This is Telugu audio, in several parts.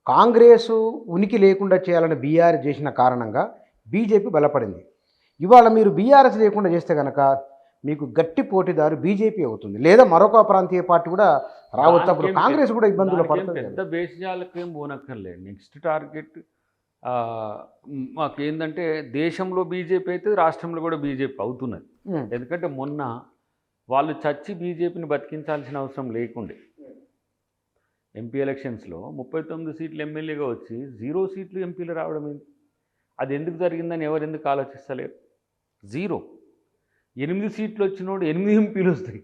కాంగ్రెసు ఉనికి లేకుండా చేయాలని బీఆర్ చేసిన కారణంగా బీజేపీ బలపడింది. ఇవాళ మీరు బీఆర్ఎస్ లేకుండా చేస్తే గనక మీకు గట్టి పోటీదారు బీజేపీ అవుతుంది. లేదా మరొక ప్రాంతీయ పార్టీ కూడా రావచ్చు. అప్పుడు కాంగ్రెస్ కూడా ఇబ్బందులు పడుతుంది. పెద్ద బేసిజాలకేం పోనక్కర్లేదు. నెక్స్ట్ టార్గెట్ మాకేందంటే దేశంలో బీజేపీ అయితే రాష్ట్రంలో కూడా బీజేపీ అవుతున్నది. ఎందుకంటే మొన్న వాళ్ళు చచ్చి బీజేపీని బతికించాల్సిన అవసరం లేకుండే. ఎంపీ ఎలక్షన్స్లో 39 సీట్లు ఎమ్మెల్యేగా వచ్చి 0 సీట్లు ఎంపీలు రావడం ఏంటి? అది ఎందుకు జరిగిందని ఎవరెందుకు ఆలోచిస్తలేరు? 0 8 సీట్లు వచ్చినోడు 8 ఎంపీలు వస్తాయి.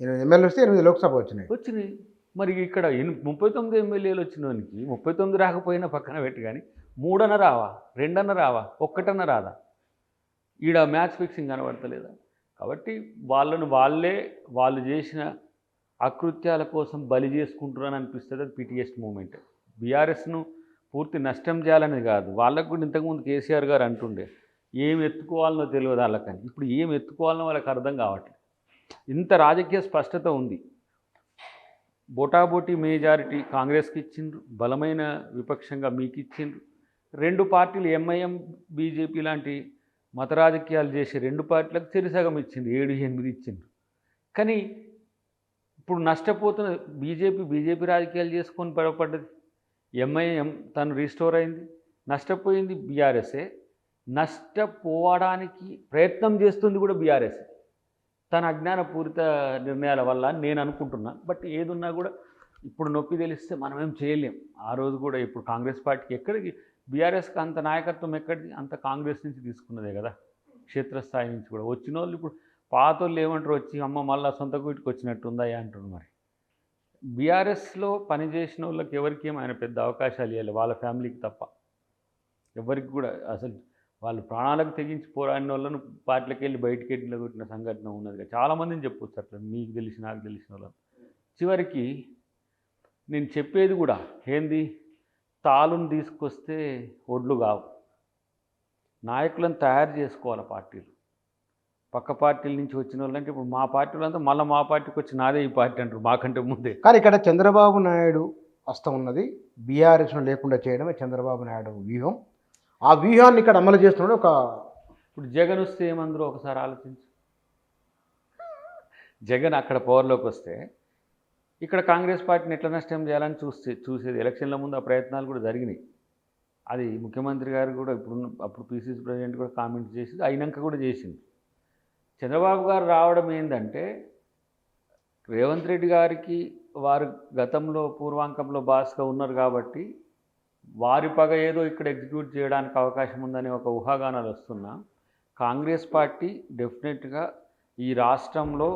8 ఎమ్మెల్యేలు వస్తే 8 లోక్సభ వచ్చినాయి. మరి ఇక్కడ 39 ఎమ్మెల్యేలు వచ్చినోనికి 39 రాకపోయినా పక్కన పెట్టి కానీ 3 అన్న రావా, 2 అన్న రావా, 1 అన్న రాదా? ఈడ మ్యాచ్ ఫిక్సింగ్ కనబడతలేదా? కాబట్టి వాళ్ళు చేసిన అకృత్యాల కోసం బలి చేసుకుంటున్నారని అనిపిస్తుంది. అది పిటిఎస్ట్ మూమెంట్. బీఆర్ఎస్ను పూర్తి నష్టం చేయాలని కాదు. వాళ్ళకు కూడా ఇంతకుముందు కేసీఆర్ గారు అంటుండే ఏం ఎత్తుకోవాలనో తెలియదు వాళ్ళకని. ఇప్పుడు ఏం ఎత్తుకోవాలనో వాళ్ళకి అర్థం కావట్లేదు. ఇంత రాజకీయ స్పష్టత ఉంది. బోటాబోటీ మెజారిటీ కాంగ్రెస్కి ఇచ్చిండ్రు, బలమైన విపక్షంగా మీకు ఇచ్చిండ్రు. 2 పార్టీలు ఎంఐఎం బీజేపీ లాంటి మత రాజకీయాలు చేసే 2 పార్టీలకు చెరిసగం ఇచ్చిండ్రు, 7-8 ఇచ్చిండ్రు. కానీ ఇప్పుడు నష్టపోతున్న బీజేపీ రాజకీయాలు చేసుకొని బలపడ్డది. ఎంఐఎం తను రీస్టోర్ అయింది. నష్టపోయింది బీఆర్ఎస్ఏ. నష్టపోవడానికి ప్రయత్నం చేస్తుంది కూడా బీఆర్ఎస్ తన అజ్ఞానపూరిత నిర్ణయాల వల్ల నేను అనుకుంటున్నా. బట్ ఏదున్నా కూడా ఇప్పుడు నొప్పి తెలిస్తే మనం ఏం చేయలేం. ఆ రోజు కూడా ఇప్పుడు కాంగ్రెస్ పార్టీకి ఎక్కడికి బీఆర్ఎస్కి అంత నాయకత్వం ఎక్కడిది? అంత కాంగ్రెస్ నుంచి తీసుకున్నదే కదా. క్షేత్రస్థాయి నుంచి కూడా వచ్చిన వాళ్ళు ఇప్పుడు పాతోళ్ళు ఏమంటారు, వచ్చి అమ్మ మళ్ళీ సొంత వీటికి వచ్చినట్టుందా అంటారు. మరి బీఆర్ఎస్లో పనిచేసిన వాళ్ళకి ఎవరికి ఆయన పెద్ద అవకాశాలు ఇవ్వాలి, వాళ్ళ ఫ్యామిలీకి తప్ప ఎవరికి కూడా. అసలు వాళ్ళు ప్రాణాలకు తెగించి పోరాడిన వాళ్ళను పార్టీలకు వెళ్ళి బయటికి వెళ్ళి కొట్టిన సంఘటన ఉన్నది. చాలామందిని చెప్పొచ్చు అట్లా, మీకు తెలిసి నాకు తెలిసిన వాళ్ళని. చివరికి నేను చెప్పేది కూడా ఏంది, తాళును తీసుకొస్తే ఒడ్లు కావు. నాయకులను తయారు చేసుకోవాలి పార్టీలు. పక్క పార్టీల నుంచి వచ్చిన వాళ్ళంటే ఇప్పుడు మా పార్టీలంతా మళ్ళీ మా పార్టీకి వచ్చి నాదే ఈ పార్టీ అంటారు మాకంటే ముందే. కానీ ఇక్కడ చంద్రబాబు నాయుడు వస్తూ ఉన్నది బీఆర్ఎస్ను లేకుండా చేయడమే చంద్రబాబు నాయుడు వ్యూహం. ఆ వ్యూహాన్ని ఇక్కడ అమలు చేస్తున్నాడు. ఇప్పుడు జగన్ వస్తే ఏమందరూ ఒకసారి ఆలోచించు. జగన్ అక్కడ పవర్లోకి వస్తే ఇక్కడ కాంగ్రెస్ పార్టీని ఎట్లా నష్టం చేయాలని చూసేది. ఎలక్షన్ల ముందు ఆ ప్రయత్నాలు కూడా జరిగినాయి. అది ముఖ్యమంత్రి గారు కూడా అప్పుడు పీసీసీ ప్రెసిడెంట్ కూడా కామెంట్ చేసి అయినాక కూడా చేసింది. చంద్రబాబు గారు రావడం ఏంటంటే రేవంత్ రెడ్డి గారికి వారు గతంలో పూర్వాంకంలో బాస్గా ఉన్నారు కాబట్టి వారి పగ ఏదో ఇక్కడ ఎగ్జిక్యూట్ చేయడానికి అవకాశం ఉందనే ఒక ఊహాగానాలు వస్తున్నా. కాంగ్రెస్ పార్టీ డెఫినెట్గా ఈ రాష్ట్రంలో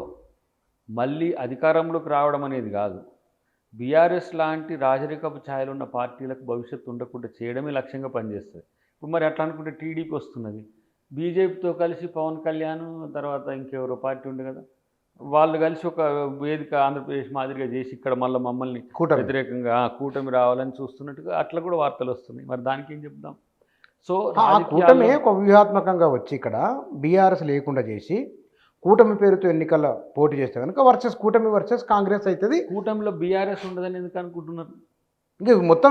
మళ్ళీ అధికారంలోకి రావడం అనేది కాదు, బీఆర్ఎస్ లాంటి రాజరికపు ఛాయలు ఉన్న పార్టీలకు భవిష్యత్తు ఉండకుండా చేయడమే లక్ష్యంగా పనిచేస్తుంది. ఇప్పుడు మరి అట్లా అనుకుంటే టీడీపీ వస్తున్నది, బీజేపీతో కలిసి పవన్ కళ్యాణ్ తర్వాత ఇంకెవరో పార్టీ ఉంది కదా, వాళ్ళు కలిసి ఒక వేదిక ఆంధ్రప్రదేశ్ మాదిరిగా చేసి ఇక్కడ మళ్ళీ మమ్మల్ని వ్యతిరేకంగా కూటమి రావాలని చూస్తున్నట్టుగా అట్లా కూడా వార్తలు వస్తున్నాయి. మరి దానికి ఏం చెప్దాం? సో కూటమి ఒక వ్యూహాత్మకంగా వచ్చి ఇక్కడ బీఆర్ఎస్ లేకుండా చేసి కూటమి పేరుతో ఎన్నికల పోటీ చేస్తే కనుక కూటమి వర్సెస్ కాంగ్రెస్ అవుతుంది. కూటమిలో బీఆర్ఎస్ ఉండదని ఎందుకు అనుకుంటున్నారు? ఇంకా మొత్తం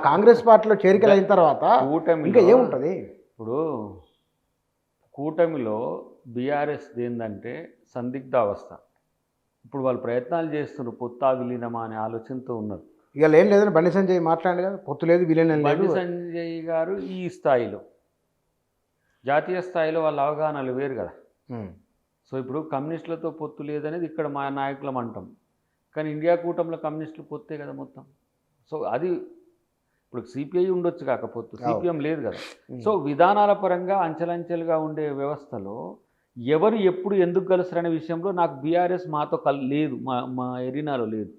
కాంగ్రెస్ పార్టీలో చేరికలు అయిన తర్వాత కూటమి ఇంకా ఏముంటుంది? ఇప్పుడు కూటమిలో బీఆర్ఎస్ ఏంటంటే సందిగ్ధ అవస్థ. ఇప్పుడు వాళ్ళు ప్రయత్నాలు చేస్తున్నారు పొత్తా విలీనమా అనే ఆలోచనతో ఉన్నారు. ఇక ఏం లేదని బండి సంజయ్ మాట్లాడాడు కదా, పొత్తు లేదు విలీనం లేదు. బండి సంజయ్ గారు ఈ స్థాయిలో జాతీయ స్థాయిలో వాళ్ళ అవగాహనలు వేరు కదా. సో ఇప్పుడు కమ్యూనిస్టులతో పొత్తు లేదనేది ఇక్కడ మా నాయకులం అంటాం, కానీ ఇండియా కూటమిలో కమ్యూనిస్టులు పొత్తే కదా మొత్తం. సో అది ఇప్పుడు సిపిఐ ఉండొచ్చు కాకపోతే సిపిఎం లేదు కదా. సో విధానాల పరంగా అంచెలంచెలుగా ఉండే వ్యవస్థలో ఎవరు ఎప్పుడు ఎందుకు కలుస్తారనే విషయంలో నాకు బీఆర్ఎస్ మాతో లేదు, మా ఎరీనాలో లేదు.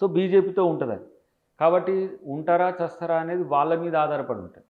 సో బీజేపీతో ఉంటుంది. కాబట్టి ఉంటారా చస్తారా అనేది వాళ్ళ మీద ఆధారపడి ఉంటుంది.